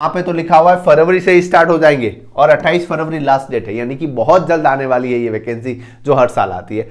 यहाँ पे तो लिखा हुआ है फरवरी से ही स्टार्ट हो जाएंगे और 28 फरवरी लास्ट डेट है, यानी कि बहुत जल्द आने वाली है ये वैकेंसी जो हर साल आती है।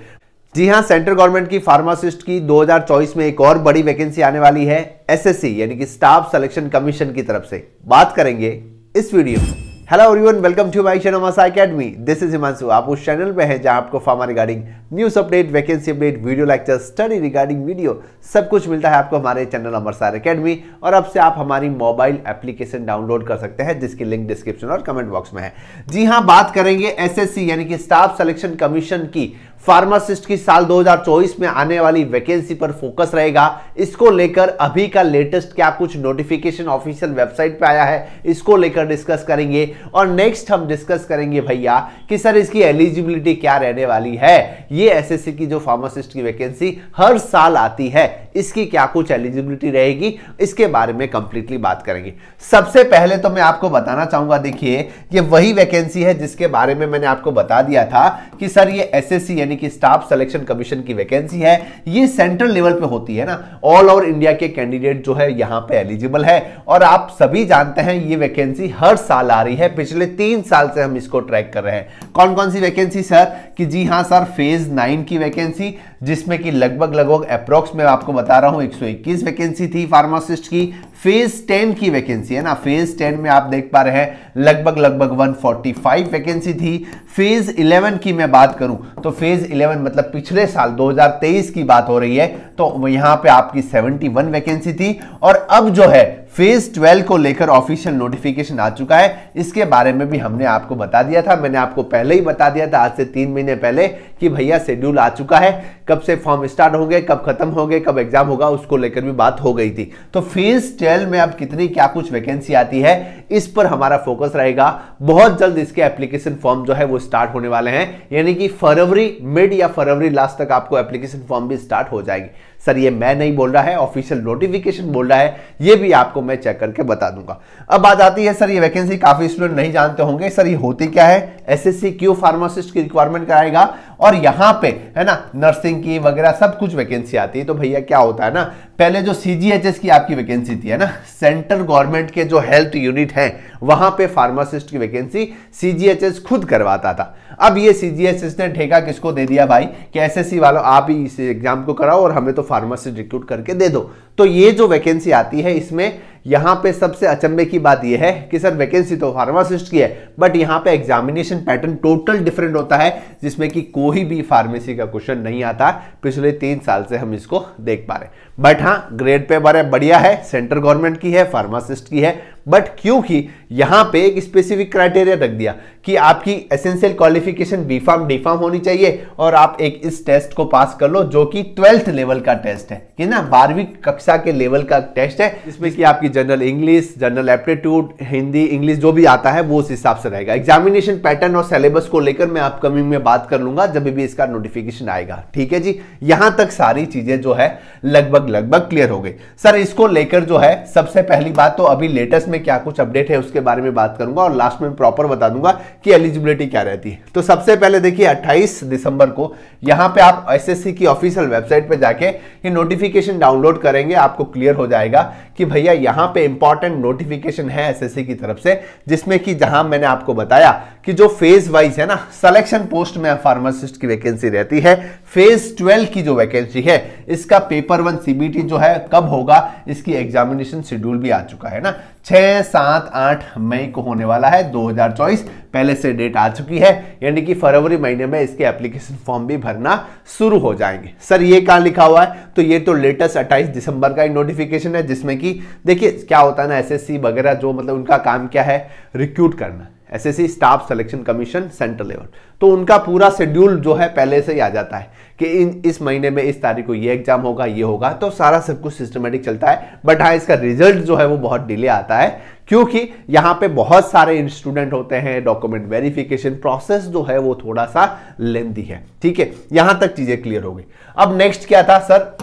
जी हाँ, सेंट्रल गवर्नमेंट की फार्मासिस्ट की 2024 में एक और बड़ी वैकेंसी आने वाली है एसएससी यानी कि स्टाफ सिलेक्शन कमीशन की तरफ से, बात करेंगे इस वीडियो में। Hello everyone, welcome to my channel Masa academy. This is Himanshu. आप उस चैनल पे हैं जहां आपको pharma regarding news update, vacancy update, video lecture, study regarding video सब कुछ मिलता है आपको हमारे चैनल अमरसार एकेडमी। और अब से आप हमारी मोबाइल एप्लीकेशन डाउनलोड कर सकते हैं जिसकी लिंक डिस्क्रिप्शन और कमेंट बॉक्स में है। जी हाँ, बात करेंगे एसएससी यानी कि स्टाफ सिलेक्शन कमीशन की फार्मासिस्ट की साल 2024 में आने वाली वैकेंसी पर फोकस रहेगा। इसको लेकर अभी का लेटेस्ट क्या कुछ नोटिफिकेशन ऑफिशियल वेबसाइट पे आया है, इसको लेकर डिस्कस करेंगे। और नेक्स्ट हम डिस्कस करेंगे भैया कि सर इसकी एलिजिबिलिटी क्या रहने वाली है। ये एसएससी की जो फार्मासिस्ट की वैकेंसी हर साल आती है, इसकी क्या कुछ एलिजिबिलिटी रहेगी, इसके बारे में कंप्लीटली बात करेंगे। सबसे पहले तो मैं आपको बताना चाहूंगा, देखिए ये वही वैकेंसी है जिसके बारे में मैंने आपको बता दिया था कि सर ये एसएससी यानी कि स्टाफ सिलेक्शन कमीशन की वैकेंसी है। ये सेंट्रल लेवल पे होती है ना, ऑल ओवर इंडिया के कैंडिडेट जो है यहां पे एलिजिबल है। और आप सभी जानते हैं ये वैकेंसी हर साल आ रही है, पिछले 3 साल से हम इसको ट्रैक कर रहे हैं। कौन कौन सी वैकेंसी सर? कि जी हां सर, फेज 9 की वैकेंसी जिसमें कि लगभग अप्रोक्स में आपको बता रहा हूं 121 वैकेंसी थी फार्मासिस्ट की। फेज 10 की वैकेंसी है ना, फेज 10 में आप देख पा रहे हैं लगभग 145 वैकेंसी थी। फेज 11 की मैं बात करूं तो फेज 11 मतलब पिछले साल 2023 की बात हो रही है, तो यहां पे आपकी 71 वैकेंसी थी। और अब जो है फेज 12 को लेकर ऑफिशियल नोटिफिकेशन आ चुका है। इसके बारे में भी हमने आपको बता दिया था, मैंने आपको पहले ही बता दिया था आज से 3 महीने पहले कि भैया शेड्यूल आ चुका है, कब से फॉर्म स्टार्ट होंगे, कब खत्म होंगे, कब एग्जाम होगा, उसको लेकर भी बात हो गई थी। तो फेज 12 में अब कितनी क्या कुछ वैकेंसी आती है इस पर हमारा फोकस रहेगा। बहुत जल्द इसके एप्लीकेशन फॉर्म जो है वो स्टार्ट होने वाले हैं, यानी कि फरवरी मिड या फरवरी लास्ट तक आपको एप्लीकेशन फॉर्म भी स्टार्ट हो जाएगी। सर ये मैं नहीं बोल रहा है, ऑफिशियल नोटिफिकेशन बोल रहा है, ये भी आपको मैं चेक करके बता दूंगा। अब बात आती है सर ये वैकेंसी, काफी स्टूडेंट नहीं जानते होंगे सर ये होती क्या है। एसएससी क्यों फार्मासिस्ट की रिक्वायरमेंट कराएगा और यहां पे है ना नर्सिंग की वगैरह सब कुछ वैकेंसी आती है। तो भैया क्या होता है ना, पहले जो सीजीएचएस की आपकी वैकेंसी थी है ना, सेंट्रल गवर्नमेंट के जो हेल्थ यूनिट है वहां पे फार्मासिस्ट की वैकेंसी सीजीएचएस खुद करवाता था। अब ये सीजीएचएस ने ठेका किसको दे दिया भाई कि एसएससी वालों आप ही इस एग्जाम को कराओ और हमें तो फार्मासिस्ट रिक्रूट करके दे दो। तो ये जो वैकेंसी आती है इसमें यहां पे सबसे अचंभे की बात यह है कि सर वैकेंसी तो फार्मासिस्ट की है बट यहां पे एग्जामिनेशन पैटर्न टोटल डिफरेंट होता है, जिसमें कि कोई भी फार्मेसी का क्वेश्चन नहीं आता। पिछले 3 साल से हम इसको देख पा रहे, बट हाँ ग्रेड पे बढ़िया है, सेंट्रल गवर्नमेंट की है, फार्मासिस्ट की है। बट क्योंकि यहां पे एक स्पेसिफिक क्राइटेरिया रख दिया कि आपकी एसेंशियल क्वालिफिकेशन बीफार्म डीफार्म होनी चाहिए और आप एक इस टेस्ट को पास कर लो जो कि 12th लेवल का टेस्ट है, कि ना 12वीं कक्षा के लेवल का टेस्ट है, जिसमें कि आपकी general English, general aptitude, Hindi, English जो भी आता है वो उस हिसाब से रहेगा। एग्जामिनेशन पैटर्न और सिलेबस को लेकर मैं अपकमिंग में बात कर लूंगा जब भी इसका नोटिफिकेशन आएगा, ठीक है जी। यहां तक सारी चीजें जो है लगभग क्लियर हो गई। सर इसको लेकर जो है सबसे पहली बात तो अभी लेटेस्ट में क्या कुछ अपडेट है उसके बारे में बात करूंगा और लास्ट में प्रॉपर बता दूंगा कि एलिजिबिलिटी क्या रहती है। तो सबसे पहले देखिए 28 दिसंबर को यहां पे आप एसएससी की ऑफिशियल वेबसाइट पे जाके ये नोटिफिकेशन डाउनलोड करेंगे, आपको क्लियर हो जाएगा कि भैया यहां पे इंपॉर्टेंट नोटिफिकेशन है एसएससी की तरफ से, जिसमें कि जहां मैंने आपको बताया कि जो फेज वाइज है ना सिलेक्शन पोस्ट में फार्मासिस्ट की वैकेंसी रहती है। फेज 12 की जो वैकेंसी है इसका पेपर 1 सीबीटी जो है कब होगा, इसकी एग्जामिनेशन शेड्यूल भी आ चुका है ना, 6, 7, 8 मई को होने वाला है 2024, पहले से डेट आ चुकी है, यानी कि फरवरी महीने में इसके एप्लीकेशन फॉर्म भी भरना शुरू हो जाएंगे। सर ये कहां लिखा हुआ है? तो ये तो लेटेस्ट 28 दिसंबर का ही नोटिफिकेशन है, जिसमें कि देखिए क्या होता है ना, एसएससी वगैरह जो मतलब उनका काम क्या है, रिक्रूट करना। SSC staff selection commission central level, तो उनका पूरा शेड्यूल जो है पहले से ही आ जाता है कि इस महीने में इस तारीख को ये एग्जाम होगा, ये होगा, तो सारा सब कुछ सिस्टमेटिक चलता है। बट हाँ इसका रिजल्ट जो है वो बहुत डिले आता है क्योंकि यहाँ पे बहुत सारे स्टूडेंट होते हैं, डॉक्यूमेंट वेरिफिकेशन प्रोसेस जो है वो थोड़ा सा लेंथी है, ठीक है। यहां तक चीजें क्लियर हो गई। अब नेक्स्ट क्या था सर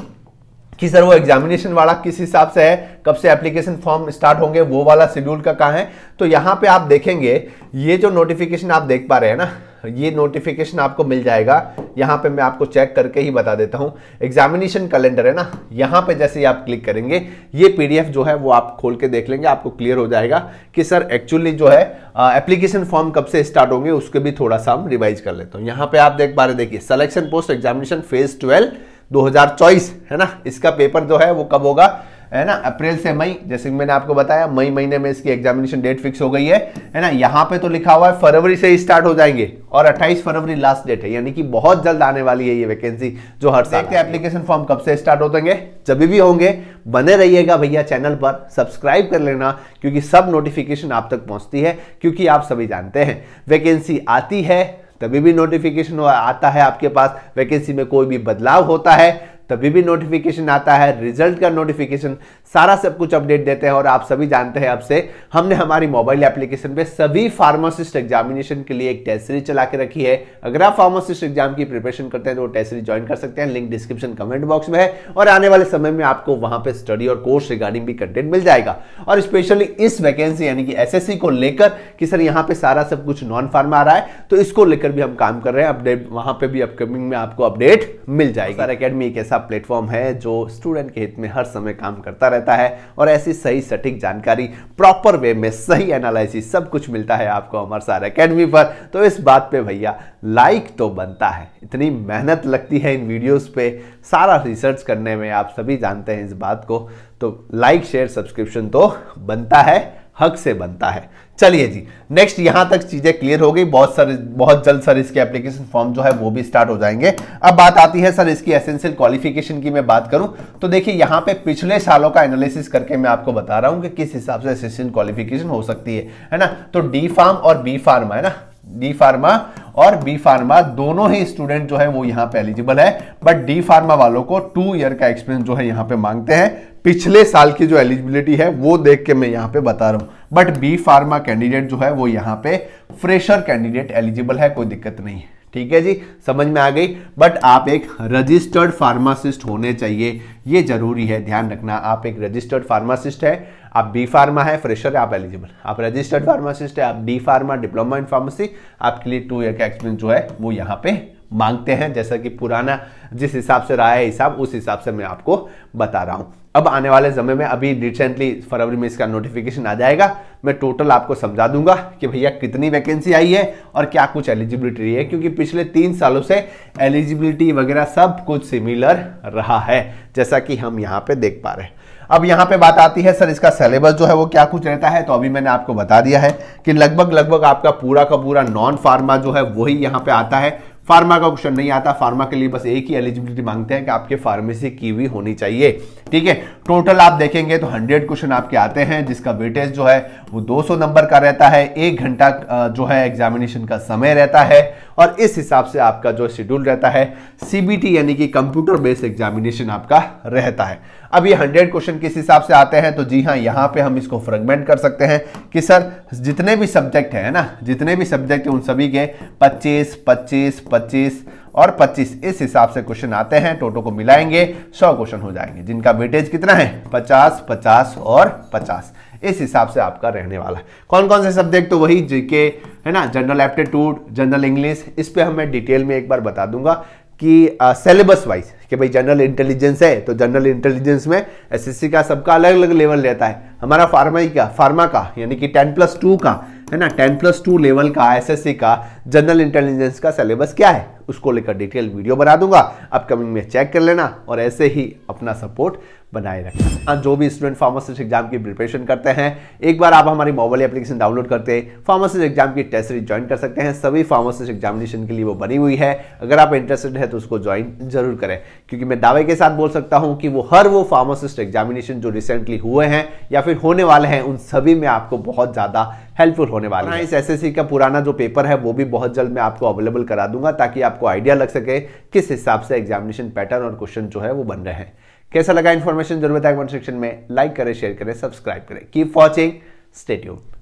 कि सर वो एग्जामिनेशन वाला किस हिसाब से है, कब से एप्लीकेशन फॉर्म स्टार्ट होंगे, वो वाला शेड्यूल का कहां है। तो यहां पे आप देखेंगे ये जो नोटिफिकेशन आप देख पा रहे हैं ना, ये नोटिफिकेशन आपको मिल जाएगा। यहाँ पे मैं आपको चेक करके ही बता देता हूँ। एग्जामिनेशन कैलेंडर है ना, यहाँ पे जैसे ही आप क्लिक करेंगे ये पीडीएफ जो है वो आप खोल के देख लेंगे, आपको क्लियर हो जाएगा कि सर एक्चुअली जो है एप्लीकेशन फॉर्म कब से स्टार्ट होंगे, उसके भी थोड़ा सा हम रिवाइज कर लेते हैं। यहाँ पे आप देख पा रहे, देखिए सिलेक्शन पोस्ट एग्जामिनेशन फेज 12 2024 है ना, इसका पेपर जो है वो कब होगा है ना, अप्रैल से मई। जैसे मैंने आपको बताया मई महीने में इसकी एग्जामिनेशन डेट फिक्स हो गई है ना। यहाँ पे तो लिखा हुआ है फरवरी से ही स्टार्ट हो जाएंगे और 28 फरवरी लास्ट डेट है, यानी कि बहुत जल्द आने वाली है ये वैकेंसी जो हर साल के एप्लीकेशन फॉर्म कब से स्टार्ट होंगे, जब भी होंगे बने रहिएगा भैया चैनल पर, सब्सक्राइब कर लेना क्योंकि सब नोटिफिकेशन आप तक पहुंचती है। क्योंकि आप सभी जानते हैं वैकेंसी आती है तभी भी नोटिफिकेशन आता है आपके पास, वैकेंसी में कोई भी बदलाव होता है तभी भी नोटिफिकेशन आता है, रिजल्ट का नोटिफिकेशन, सारा सब कुछ अपडेट देते हैं। और आप सभी जानते हैं अब से हमने हमारी मोबाइल एप्लीकेशन पे सभी फार्मासिस्ट एग्जामिनेशन के लिए एक टेस्ट सीरीज चला के रखी है। अगर आप फार्मासिस्ट एग्जाम की प्रिपरेशन करते हैं तो वो टेस्ट सीरीज ज्वाइन कर सकते हैं, लिंक डिस्क्रिप्शन कमेंट बॉक्स में है। और आने वाले समय में आपको वहां पे स्टडी और कोर्स रिगार्डिंग भी कंटेंट मिल जाएगा। और स्पेशली इस वैकेंसी यानी कि एसएससी को लेकर कि सर यहाँ पे सारा सब कुछ नॉन फार्मा आ रहा है, तो इसको लेकर भी हम काम कर रहे हैं। अपडेट वहां पे भी अपकमिंग में आपको अपडेट मिल जाएगी। सर एकेडमी एक ऐसा प्लेटफॉर्म है जो स्टूडेंट के हित में हर समय काम करता रहता है और ऐसी सही सटीक जानकारी प्रॉपर वे में सही एनालिसिस सब कुछ मिलता है आपको हमारे सारे एकेडमी पर। तो इस बात पे भैया लाइक तो बनता है, इतनी मेहनत लगती है इन वीडियोस पे सारा रिसर्च करने में, आप सभी जानते हैं इस बात को। तो लाइक शेयर सब्सक्रिप्शन तो बनता है, हक से बनता है। चलिए जी नेक्स्ट, यहां तक चीजें क्लियर हो गई। बहुत जल्द सर इसके एप्लीकेशन फॉर्म जो है वो भी स्टार्ट हो जाएंगे। अब बात आती है सर इसकी एसेंशियल क्वालिफिकेशन की मैं बात करूं तो देखिए यहाँ पे पिछले सालों का एनालिसिस करके मैं आपको बता रहा हूं कि किस हिसाब से एसेंशियल क्वालिफिकेशन हो सकती है ना। तो डी फार्म और बी फार्मा है ना, डी फार्मा और बी फार्मा दोनों ही स्टूडेंट जो है वो यहाँ पे एलिजिबल है। बट डी फार्मा वालों को 2 ईयर का एक्सपीरियंस जो है यहाँ पे मांगते हैं। पिछले साल की जो एलिजिबिलिटी है वो देख के मैं यहाँ पे बता रहा हूं। बट बी फार्मा कैंडिडेट जो है वो यहाँ पे फ्रेशर कैंडिडेट एलिजिबल है, कोई दिक्कत नहीं है। ठीक है जी, समझ में आ गई। बट आप एक रजिस्टर्ड फार्मासिस्ट होने चाहिए, ये जरूरी है, ध्यान रखना। आप एक रजिस्टर्ड फार्मासिस्ट है, आप बी फार्मा है, फ्रेशर है, आप एलिजिबल। आप रजिस्टर्ड फार्मासिस्ट है, आप D pharma diploma in pharmacy, आपके लिए 2 ईयर का एक्सपीरियंस जो है वो यहाँ पे मांगते हैं। जैसा कि पुराना जिस हिसाब से रहा है हिसाब, उस हिसाब से मैं आपको बता रहा हूं। अब आने वाले समय में अभी रिसेंटली फरवरी में इसका नोटिफिकेशन आ जाएगा, मैं टोटल आपको समझा दूंगा कि भैया कितनी वैकेंसी आई है और क्या कुछ एलिजिबिलिटी है, क्योंकि पिछले 3 सालों से एलिजिबिलिटी वगैरह सब कुछ सिमिलर रहा है जैसा कि हम यहाँ पे देख पा रहे हैं। अब यहाँ पे बात आती है सर इसका सिलेबस जो है वो क्या कुछ रहता है, तो अभी मैंने आपको बता दिया है कि लगभग आपका पूरा का पूरा नॉन फार्मा जो है वही यहाँ पे आता है। फार्मा का क्वेश्चन नहीं आता, फार्मा के लिए बस एक ही एलिजिबिलिटी मांगते हैं कि आपके फार्मेसी की हुई होनी चाहिए। ठीक है, टोटल आप देखेंगे तो 100 क्वेश्चन आपके आते हैं, जिसका वेटेज जो है वो 200 नंबर का रहता है। 1 घंटा जो है एग्जामिनेशन का समय रहता है और इस हिसाब से आपका जो शेड्यूल रहता है सीबीटी यानी कि कंप्यूटर बेस्ड एग्जामिनेशन आपका रहता है। अब ये 100 क्वेश्चन किस हिसाब से आते हैं, तो जी हाँ, यहाँ पे हम इसको फ्रेगमेंट कर सकते हैं कि सर जितने भी सब्जेक्ट है ना, जितने भी सब्जेक्ट है उन सभी के 25, 25, 25 और 25 इस हिसाब से क्वेश्चन आते हैं। टोटल को मिलाएंगे 100 क्वेश्चन हो जाएंगे, जिनका वेटेज कितना है 50, 50 और 50 इस हिसाब से आपका रहने वाला है। कौन कौन से सब्जेक्ट, तो वही जीके है ना, जनरल एप्टीट्यूड, जनरल इंग्लिश, इस पे हम मैं डिटेल में एक बार बता दूंगा कि सिलेबस वाइज कि भाई जनरल इंटेलिजेंस है तो जनरल इंटेलिजेंस में एसएससी का सबका अलग अलग लेवल रहता है। हमारा फार्मा का यानी कि 10+2 का है ना, 10+2 लेवल का एसएससी का जनरल इंटेलिजेंस का सिलेबस क्या है उसको लेकर डिटेल वीडियो बना दूंगा, अपकमिंग में चेक कर लेना और ऐसे ही अपना सपोर्ट बनाए रखना। जो भी स्टूडेंट फार्मासिस्ट एग्जाम की प्रिपरेशन करते हैं, एक बार आप हमारी मोबाइल एप्लीकेशन डाउनलोड करते हैं, फार्मासिस्ट एग्जाम की टेस्ट सीरीज ज्वाइन कर सकते हैं। सभी फार्मासिस्ट एग्जामिनेशन के लिए वो बनी हुई है। अगर आप इंटरेस्टेड है तो उसको ज्वाइन जरूर करें, क्योंकि मैं दावे के साथ बोल सकता हूं कि वो फार्मासिस्ट एग्जामिनेशन जो रिसेंटली हुए हैं या फिर होने वाले हैं उन सभी में आपको बहुत ज्यादा हेल्पफुल होने वाला है। इस एसएससी का पुराना जो पेपर है वो भी बहुत जल्द मैं आपको अवेलेबल करा दूंगा, ताकि आपको आइडिया लग सके किस हिसाब से एग्जामिनेशन पैटर्न और क्वेश्चन जो है वो बन रहे हैं। कैसा लगा इन्फॉर्मेशन जरूर बताएं कमेंट सेक्शन में, लाइक करें, शेयर करें, सब्सक्राइब करें। Keep watching, stay tuned.